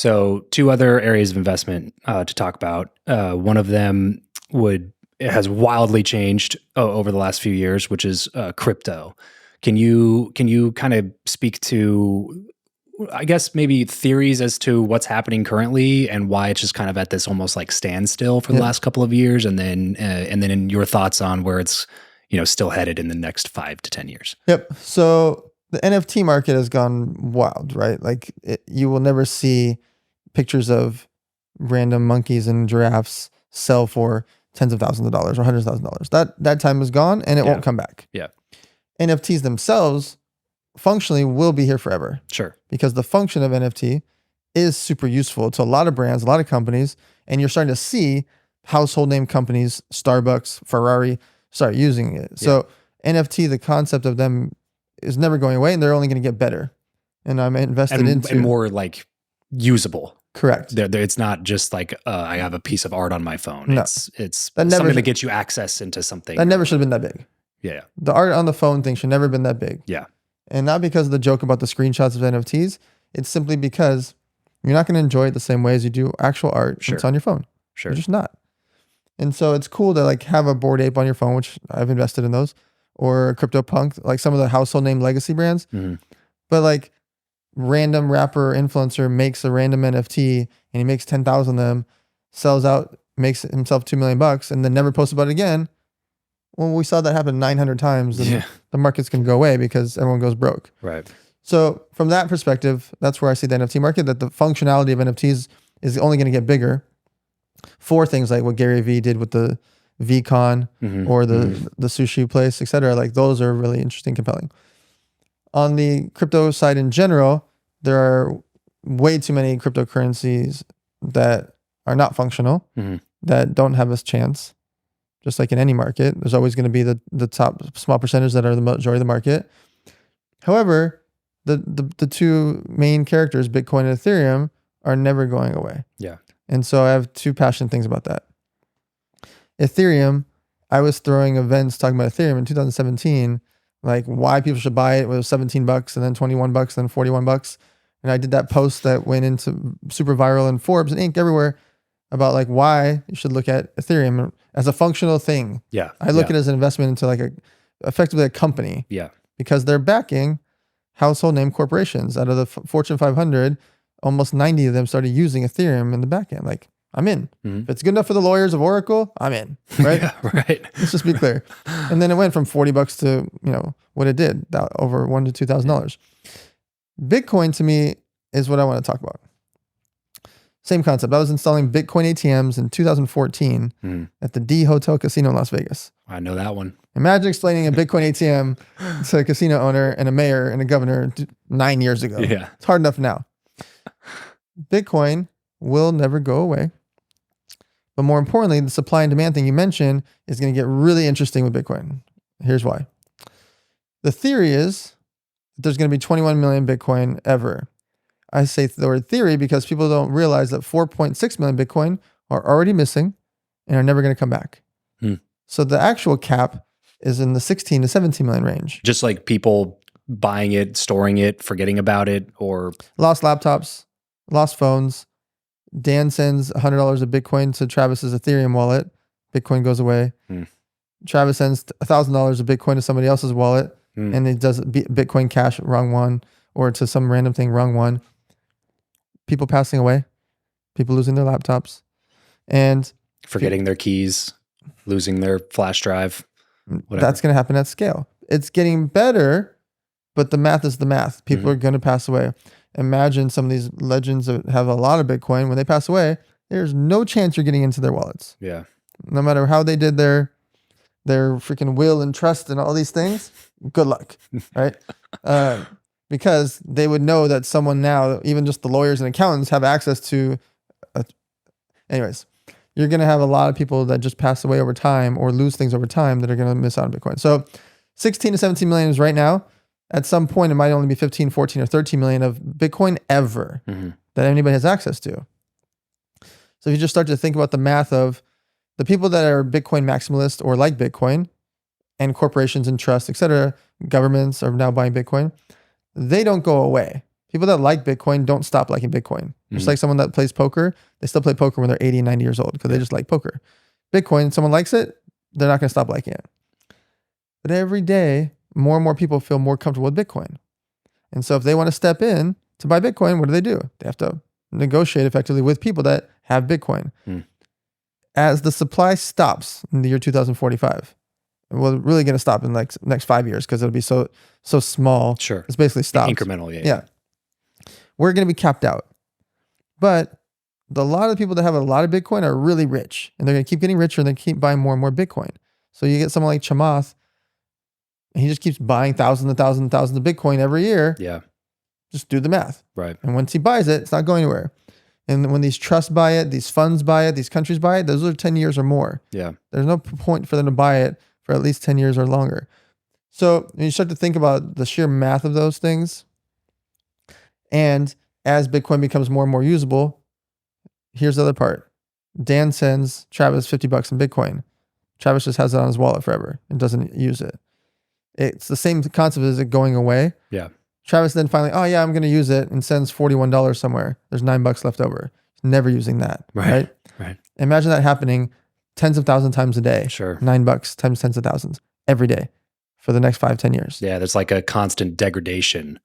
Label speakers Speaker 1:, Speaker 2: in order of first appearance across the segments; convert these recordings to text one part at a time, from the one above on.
Speaker 1: So two other areas of investment to talk about. One of them it has wildly changed over the last few years, which is crypto. Can you kind of speak to, I guess, maybe theories as to what's happening currently and why it's just kind of at this almost like standstill for the last couple of years, and then in your thoughts on where it's still headed in the next 5 to 10 years?
Speaker 2: Yep. So the NFT market has gone wild, right? Like you will never see pictures of random monkeys and giraffes sell for tens of thousands of dollars or hundreds of thousands of dollars. That time is gone and it won't come back.
Speaker 1: Yeah.
Speaker 2: NFTs themselves functionally will be here forever.
Speaker 1: Sure.
Speaker 2: Because the function of NFT is super useful to a lot of brands, a lot of companies, and you're starting to see household name companies, Starbucks, Ferrari, start using it. So NFT, the concept of them is never going away, and they're only going to get better. And I'm invested into
Speaker 1: and more like usable.
Speaker 2: Correct.
Speaker 1: It's not just like I have a piece of art on my phone.
Speaker 2: No.
Speaker 1: It's something that gets you access into something.
Speaker 2: That never should have been that big.
Speaker 1: Yeah.
Speaker 2: The art on the phone thing should never have been that big.
Speaker 1: Yeah.
Speaker 2: And not because of the joke about the screenshots of NFTs. It's simply because you're not going to enjoy it the same way as you do actual art.
Speaker 1: Sure.
Speaker 2: It's on your phone.
Speaker 1: Sure.
Speaker 2: You're just not. And so it's cool to like have a Bored Ape on your phone, which I've invested in those, or CryptoPunk, like some of the household name legacy brands.
Speaker 1: Mm-hmm.
Speaker 2: But like random rapper or influencer makes a random NFT and he makes 10,000 of them, sells out, makes himself $2 million and then never posts about it again. Well, we saw that happen 900 times and the markets can go away because everyone goes broke.
Speaker 1: Right.
Speaker 2: So from that perspective, that's where I see the NFT market, that the functionality of NFTs is only going to get bigger for things like what Gary Vee did with the VCon or the sushi place, et cetera. Like those are really interesting, compelling. On the crypto side in general, there are way too many cryptocurrencies that are not functional, that don't have a chance. Just like in any market, there's always going to be the top small percentage that are the majority of the market. However, the two main characters, Bitcoin and Ethereum, are never going away.
Speaker 1: Yeah.
Speaker 2: And so I have two passionate things about that. Ethereum, I was throwing events talking about Ethereum in 2017, like why people should buy it. It was $17 and then $21, then $41. And I did that post that went into super viral in Forbes and Inc. everywhere about like why you should look at Ethereum as a functional thing.
Speaker 1: Yeah.
Speaker 2: I look at it as an investment into like effectively a company.
Speaker 1: Yeah. Because
Speaker 2: they're backing household name corporations. Out of the Fortune 500, almost 90 of them started using Ethereum in the back end. Like, I'm in. If it's good enough for the lawyers of Oracle, I'm in. Right?
Speaker 1: Yeah, right.
Speaker 2: Let's just be clear. And then it went from $40 to, what it did, over $1,000 to $2,000. Bitcoin to me is what I want to talk about. Same concept. I was installing Bitcoin ATMs in 2014 at the D Hotel Casino in Las Vegas.
Speaker 1: I know that one.
Speaker 2: Imagine explaining a Bitcoin ATM to a casino owner and a mayor and a governor 9 years ago.
Speaker 1: Yeah.
Speaker 2: It's hard enough now. Bitcoin will never go away. But more importantly, the supply and demand thing you mentioned is going to get really interesting with Bitcoin. Here's why. The theory is that there's going to be 21 million Bitcoin ever. I say the word theory because people don't realize that 4.6 million Bitcoin are already missing and are never going to come back. So the actual cap is in the 16 to 17 million range.
Speaker 1: Just like people buying it, storing it, forgetting about it, or
Speaker 2: lost laptops, lost phones. Dan sends $100 of Bitcoin to Travis's Ethereum wallet. Bitcoin goes away. Travis sends $1,000 of Bitcoin to somebody else's wallet and it does Bitcoin Cash, wrong one, or to some random thing, wrong one. People passing away, people losing their laptops, and
Speaker 1: forgetting their keys, losing their flash drive. Whatever.
Speaker 2: That's going to happen at scale. It's getting better, but the math is the math. People are going to pass away. Imagine some of these legends that have a lot of Bitcoin. When they pass away, there's no chance you're getting into their wallets.
Speaker 1: Yeah.
Speaker 2: No matter how they did their freaking will and trust and all these things, good luck, right? Because they would know that someone now, even just the lawyers and accountants, have access to. Anyways, you're going to have a lot of people that just pass away over time or lose things over time that are going to miss out on Bitcoin. So 16 to 17 million is right now. At some point, it might only be 15, 14, or 13 million of Bitcoin ever that anybody has access to. So if you just start to think about the math of the people that are Bitcoin maximalists or like Bitcoin, and corporations and trusts, et cetera, governments are now buying Bitcoin, they don't go away. People that like Bitcoin don't stop liking Bitcoin. Just like someone that plays poker, they still play poker when they're 80 and 90 years old because they just like poker. Bitcoin, someone likes it, they're not going to stop liking it. But every day, more and more people feel more comfortable with Bitcoin. And so if they want to step in to buy Bitcoin, what do? They have to negotiate effectively with people that have Bitcoin. As the supply stops in the year 2045, well, really going to stop in like next 5 years because it'll be so small.
Speaker 1: Sure.
Speaker 2: It's basically stopped.
Speaker 1: Incremental,
Speaker 2: Yeah. We're going to be capped out. But a lot of the people that have a lot of Bitcoin are really rich, and they're going to keep getting richer and they keep buying more and more Bitcoin. So you get someone like Chamath, and he just keeps buying thousands and thousands and thousands of Bitcoin every year.
Speaker 1: Yeah.
Speaker 2: Just do the math.
Speaker 1: Right.
Speaker 2: And once he buys it, it's not going anywhere. And when these trusts buy it, these funds buy it, these countries buy it, those are 10 years or more.
Speaker 1: Yeah.
Speaker 2: There's no point for them to buy it for at least 10 years or longer. So when you start to think about the sheer math of those things, and as Bitcoin becomes more and more usable, here's the other part. Dan sends Travis $50 in Bitcoin. Travis just has it on his wallet forever and doesn't use it. It's the same concept as it going away.
Speaker 1: Yeah.
Speaker 2: Travis then finally, oh yeah, I'm going to use it, and sends $41 somewhere. There's $9 left over. He's never using that. Right. Imagine that happening tens of thousands of times a day.
Speaker 1: Sure.
Speaker 2: $9 times tens of thousands every day for the next 5-10 years.
Speaker 1: Yeah. There's like a constant degradation,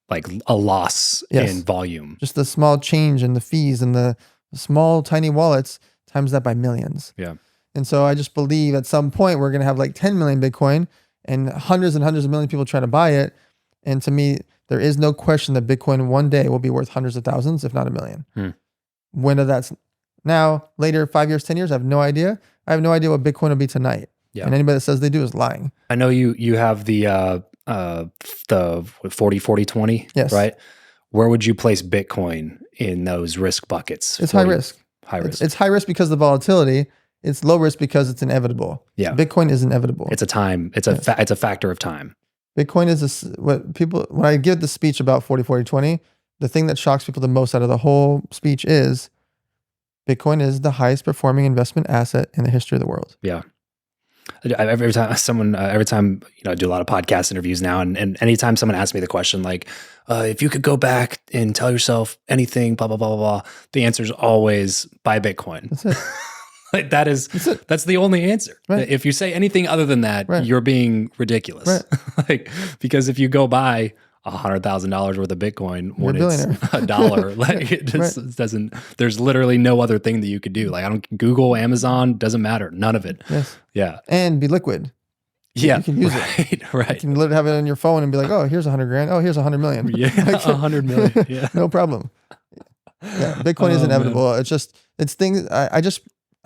Speaker 1: like a loss in volume.
Speaker 2: Just the small change in the fees and the small tiny wallets times that by millions.
Speaker 1: Yeah.
Speaker 2: And so I just believe at some point we're going to have like 10 million Bitcoin and hundreds of millions of people trying to buy it. And to me, there is no question that Bitcoin one day will be worth hundreds of thousands, if not a million. Whether that's now, later, 5 years, 10 years, I have no idea. I have no idea what Bitcoin will be tonight. Yeah. And anybody that says they do is lying.
Speaker 1: I know you have the 40-40-20,
Speaker 2: yes.
Speaker 1: Right? Where would you place Bitcoin in those risk buckets?
Speaker 2: It's high risk.
Speaker 1: High risk.
Speaker 2: It's high risk because of the volatility. It's low risk because it's inevitable.
Speaker 1: Yeah.
Speaker 2: Bitcoin is inevitable.
Speaker 1: It's a factor of time.
Speaker 2: Bitcoin is when I give the speech about 40-40-20, the thing that shocks people the most out of the whole speech is Bitcoin is the highest performing investment asset in the history of the world.
Speaker 1: Yeah. Every time I do a lot of podcast interviews now, and anytime someone asks me the question like, if you could go back and tell yourself anything, blah blah blah blah blah, the answer is always buy Bitcoin. That's it. Like that's the only answer.
Speaker 2: Right.
Speaker 1: If you say anything other than that, you're being ridiculous.
Speaker 2: Right.
Speaker 1: Like, because if you go buy $100,000 worth of Bitcoin when it's $1, like it just doesn't. There's literally no other thing that you could do. Like I don't Google, Amazon, doesn't matter. None of it.
Speaker 2: Yes.
Speaker 1: Yeah.
Speaker 2: And be liquid.
Speaker 1: Yeah.
Speaker 2: You can use it.
Speaker 1: Right.
Speaker 2: You can literally have it on your phone and be like, oh, here's 100 grand. Oh, here's 100 million.
Speaker 1: Yeah.
Speaker 2: Like,
Speaker 1: 100 million. Yeah.
Speaker 2: No problem. Yeah. Bitcoin is inevitable. Man. It's things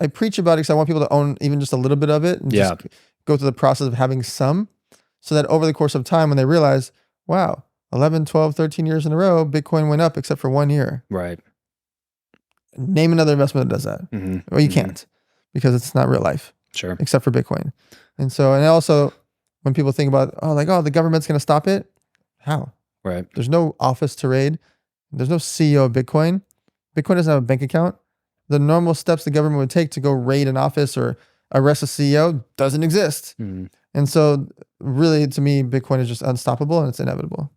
Speaker 2: I preach about it because I want people to own even just a little bit of it and just go through the process of having some, so that over the course of time, when they realize, wow, 11, 12, 13 years in a row, Bitcoin went up except for 1 year.
Speaker 1: Right.
Speaker 2: Name another investment that does that.
Speaker 1: Mm-hmm.
Speaker 2: Well, you can't because it's not real life.
Speaker 1: Sure.
Speaker 2: Except for Bitcoin. And also when people think about, the government's going to stop it. How?
Speaker 1: Right.
Speaker 2: There's no office to raid. There's no CEO of Bitcoin. Bitcoin doesn't have a bank account. The normal steps the government would take to go raid an office or arrest a CEO doesn't exist. Mm-hmm. And so really, to me, Bitcoin is just unstoppable and it's inevitable.